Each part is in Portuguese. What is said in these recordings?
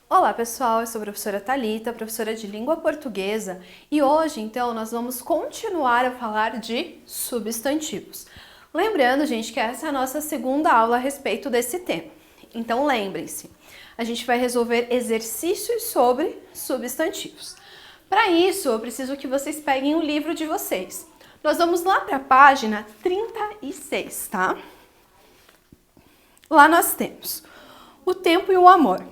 Olá pessoal, eu sou a professora Thalita, professora de língua portuguesa, e hoje então nós vamos continuar a falar de substantivos. Lembrando, gente, que essa é a nossa segunda aula a respeito desse tema. Então lembrem-se, a gente vai resolver exercícios sobre substantivos. Para isso, eu preciso que vocês peguem o livro de vocês. Nós vamos lá para a página 36, tá? Lá nós temos o tempo e o amor.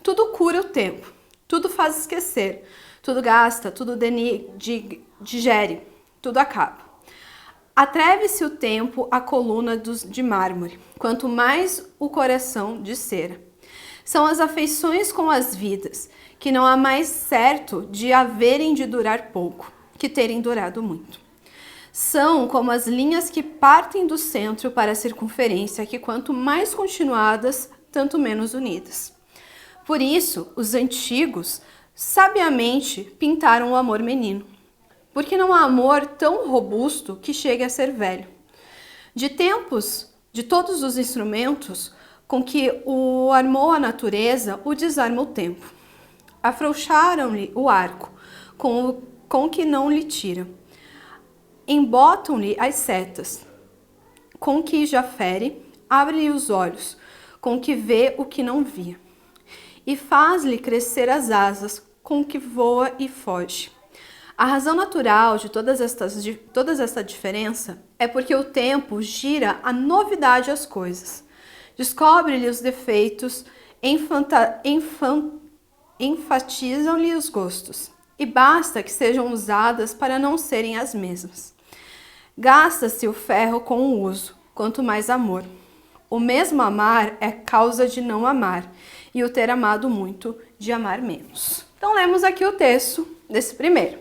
Tudo cura o tempo, tudo faz esquecer, tudo gasta, tudo digere, tudo acaba. Atreve-se o tempo a coluna de mármore, quanto mais o coração de cera. São as afeições com as vidas, que não há mais certo de haverem de durar pouco, que terem durado muito. São como as linhas que partem do centro para a circunferência, que quanto mais continuadas, tanto menos unidas. Por isso, os antigos sabiamente pintaram o amor menino, porque não há amor tão robusto que chegue a ser velho. De todos os instrumentos com que o armou a natureza, o desarma o tempo. Afrouxaram-lhe o arco, com que não lhe tira. Embotam-lhe as setas, com que já fere, abre-lhe os olhos, com que vê o que não via. E faz-lhe crescer as asas, com que voa e foge. A razão natural de toda esta diferença é porque o tempo gira a novidade às coisas. Descobre-lhe os defeitos, enfatizam-lhe os gostos, e basta que sejam usadas para não serem as mesmas. Gasta-se o ferro com o uso, quanto mais amor. O mesmo amar é causa de não amar, e o ter amado muito de amar menos. Então lemos aqui o texto desse primeiro.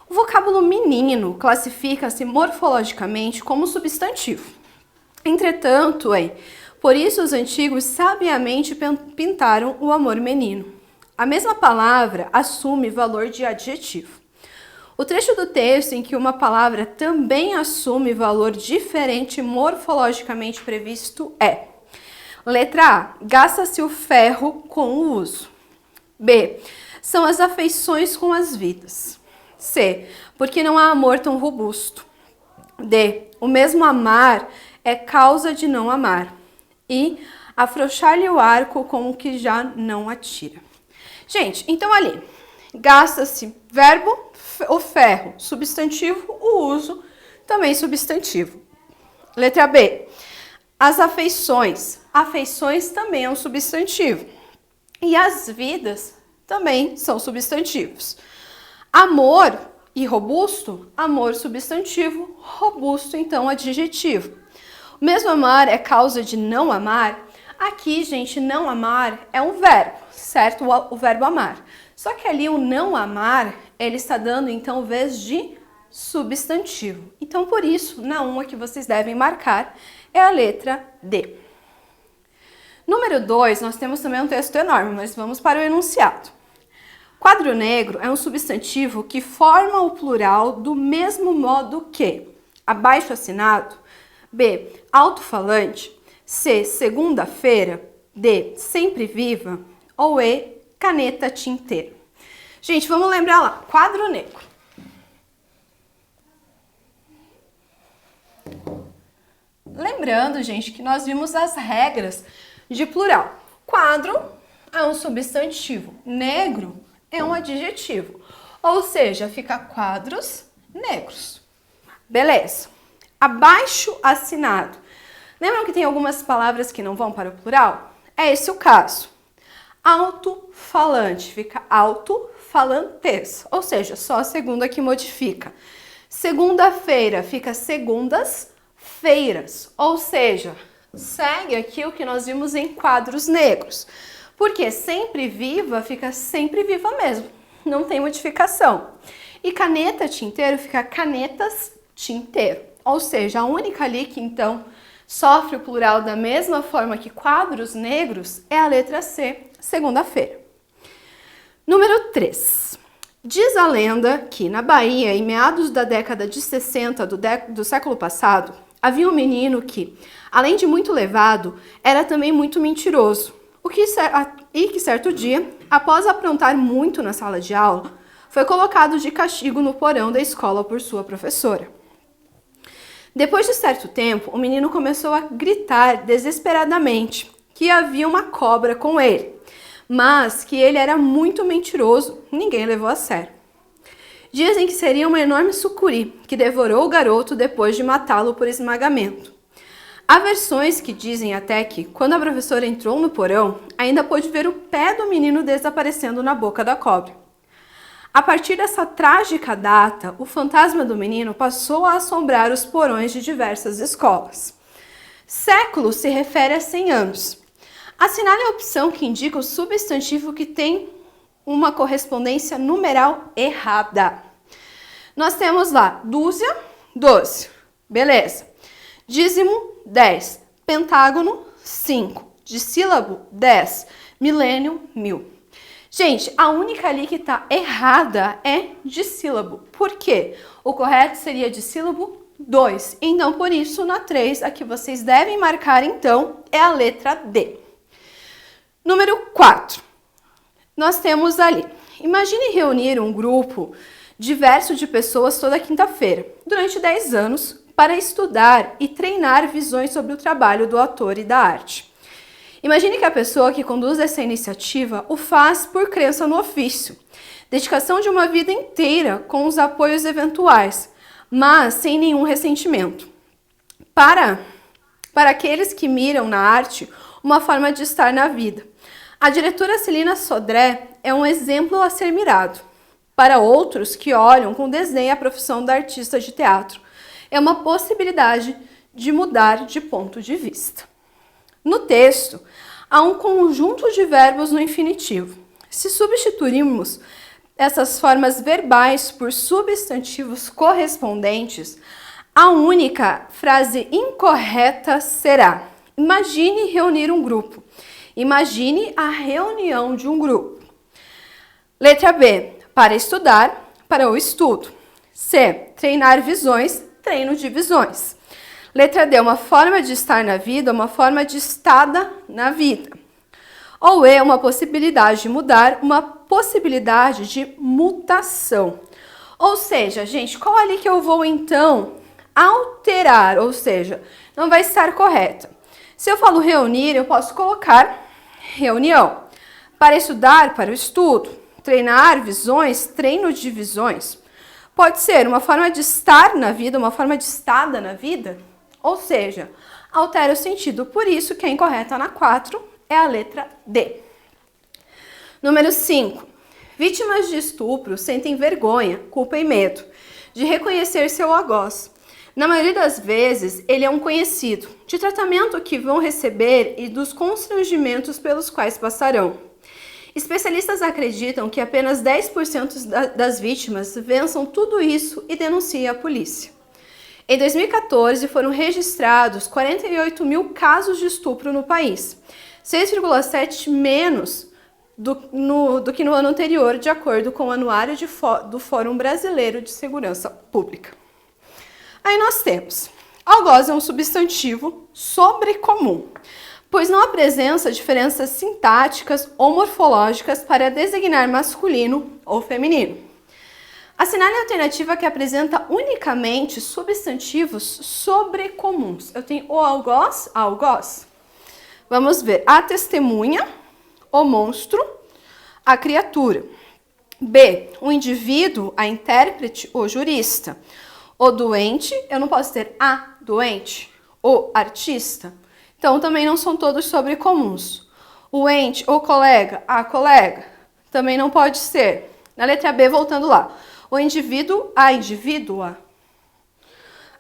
O vocábulo menino classifica-se morfologicamente como substantivo. Entretanto, por isso os antigos sabiamente pintaram o amor menino. A mesma palavra assume valor de adjetivo. O trecho do texto em que uma palavra também assume valor diferente morfologicamente previsto é: letra A, gasta-se o ferro com o uso. B, são as afeições com as vidas. C, porque não há amor tão robusto. D, o mesmo amar é causa de não amar. E afrouxar-lhe o arco com o que já não atira. Gente, então ali, gasta-se verbo, o ferro, substantivo, o uso, também substantivo. Letra B, as afeições. Afeições também é um substantivo. E as vidas também são substantivos. Amor e robusto, amor substantivo, robusto então adjetivo. O mesmo amar é causa de não amar. Aqui, gente, não amar é um verbo, certo? O verbo amar. Só que ali o não amar, ele está dando então vez de substantivo. Então, por isso, na uma que vocês devem marcar é a letra D. Número 2, nós temos também um texto enorme, mas vamos para o enunciado. Quadro negro é um substantivo que forma o plural do mesmo modo que abaixo assinado, B, alto-falante, C, segunda-feira, D, sempre viva, ou E, caneta tinteiro. Gente, vamos lembrar lá, quadro negro. Lembrando, gente, que nós vimos as regras de plural. Quadro é um substantivo, negro é um adjetivo, ou seja, fica quadros negros. Beleza. Abaixo assinado. Lembram que tem algumas palavras que não vão para o plural? É esse o caso. Alto-falante, fica alto-falantes, ou seja, só a segunda que modifica. Segunda-feira fica segundas-feiras, ou seja, segue aqui o que nós vimos em quadros negros. Porque sempre viva fica sempre viva mesmo, não tem modificação. E caneta tinteiro fica canetas tinteiro, ou seja, a única ali que então sofre o plural da mesma forma que quadros negros é a letra C, segunda-feira. Número 3. Diz a lenda que na Bahia, em meados da década de 60 do século passado, havia um menino que, além de muito levado, era também muito mentiroso. E que certo dia, após aprontar muito na sala de aula, foi colocado de castigo no porão da escola por sua professora. Depois de certo tempo, o menino começou a gritar desesperadamente que havia uma cobra com ele, mas que ele era muito mentiroso, ninguém levou a sério. Dizem que seria uma enorme sucuri que devorou o garoto depois de matá-lo por esmagamento. Há versões que dizem até que, quando a professora entrou no porão, ainda pôde ver o pé do menino desaparecendo na boca da cobra. A partir dessa trágica data, o fantasma do menino passou a assombrar os porões de diversas escolas. Século se refere a 100 anos. Assinale a opção que indica o substantivo que tem uma correspondência numeral errada. Nós temos lá dúzia, 12. Beleza. Dízimo, 10. Pentágono, 5. Dissílabo, 10. Milênio, 1000. Gente, a única ali que está errada é dissílabo. Por quê? O correto seria dissílabo 2. Então, por isso, na 3, a que vocês devem marcar, então, é a letra D. Número 4. Nós temos ali. Imagine reunir um grupo diverso de pessoas toda quinta-feira, durante 10 anos, para estudar e treinar visões sobre o trabalho do autor e da arte. Imagine que a pessoa que conduz essa iniciativa o faz por crença no ofício, dedicação de uma vida inteira com os apoios eventuais, mas sem nenhum ressentimento. Para aqueles que miram na arte uma forma de estar na vida, a diretora Celina Sodré é um exemplo a ser mirado. Para outros que olham com desdém a profissão da artista de teatro, é uma possibilidade de mudar de ponto de vista. No texto, há um conjunto de verbos no infinitivo. Se substituirmos essas formas verbais por substantivos correspondentes, a única frase incorreta será: imagine reunir um grupo. Imagine a reunião de um grupo. Letra B, para estudar, para o estudo. C, treinar visões, treino de visões. Letra D, uma forma de estar na vida, uma forma de estada na vida. Ou E, uma possibilidade de mudar, uma possibilidade de mutação. Ou seja, gente, qual ali que eu vou então alterar? Ou seja, não vai estar correta. Se eu falo reunir, eu posso colocar reunião. Para estudar, para o estudo. Treinar visões, treino de visões. Pode ser uma forma de estar na vida, uma forma de estada na vida. Ou seja, altera o sentido. Por isso que a incorreta na 4 é a letra D. Número 5. Vítimas de estupro sentem vergonha, culpa e medo de reconhecer seu algoz. Na maioria das vezes, ele é um conhecido, de tratamento que vão receber e dos constrangimentos pelos quais passarão. Especialistas acreditam que apenas 10% das vítimas vençam tudo isso e denunciem a polícia. Em 2014, foram registrados 48 mil casos de estupro no país, 6,7 menos do que no ano anterior, de acordo com o anuário do Fórum Brasileiro de Segurança Pública. Aí nós temos, algoz é um substantivo sobrecomum, pois não apresenta diferenças sintáticas ou morfológicas para designar masculino ou feminino. Assinale a alternativa que apresenta unicamente substantivos sobrecomuns. Eu tenho o algoz, algoz. Vamos ver, a testemunha, o monstro, a criatura. B, o indivíduo, a intérprete, o jurista. O doente, eu não posso ter a doente, o artista. Então, também não são todos sobrecomuns. O ente, o colega, a colega, também não pode ser. Na letra B, voltando lá. O indivíduo, a indivídua.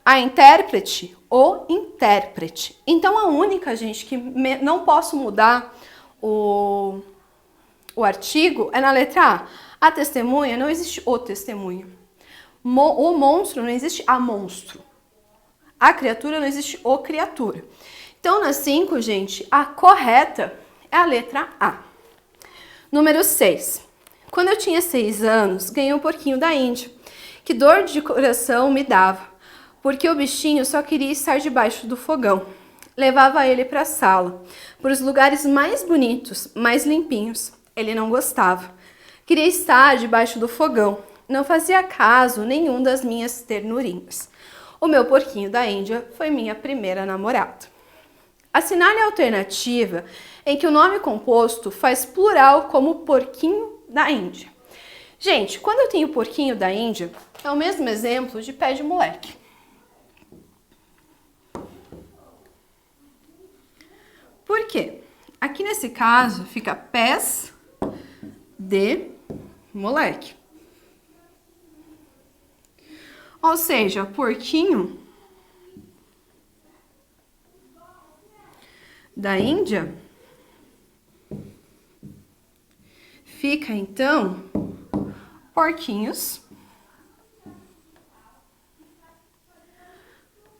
A intérprete, o intérprete. Então, a única, gente, que não posso mudar o artigo é na letra A. A testemunha, não existe o testemunha. O monstro, não existe a monstro. A criatura, não existe o criatura. Então, na 5, gente, a correta é a letra A. Número 6. Quando eu tinha 6 anos, ganhei um porquinho da Índia. Que dor de coração me dava, porque o bichinho só queria estar debaixo do fogão. levava ele para a sala, para os lugares mais bonitos, mais limpinhos. Ele não gostava. Queria estar debaixo do fogão. Não fazia caso nenhum das minhas ternurinhas. O meu porquinho da Índia foi minha primeira namorada. Assinale a alternativa em que o nome composto faz plural como porquinho da Índia. Gente, quando eu tenho porquinho da Índia, é o mesmo exemplo de pé de moleque. Por quê? Aqui nesse caso fica pés de moleque. Ou seja, porquinho da Índia fica então porquinhos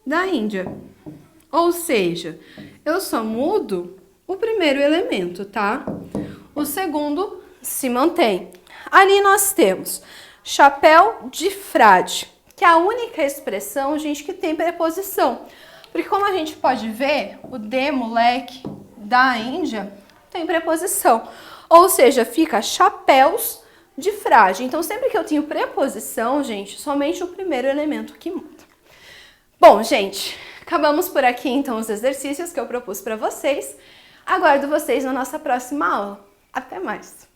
da Índia. Ou seja, eu só mudo o primeiro elemento, tá? O segundo se mantém. Ali nós temos chapéu de frade, que é a única expressão, gente, que tem preposição. Porque como a gente pode ver, o de moleque da Índia tem preposição. Ou seja, fica chapéus de frade. Então, sempre que eu tenho preposição, gente, somente o primeiro elemento que muda. Bom, gente, acabamos por aqui então os exercícios que eu propus para vocês. Aguardo vocês na nossa próxima aula. Até mais!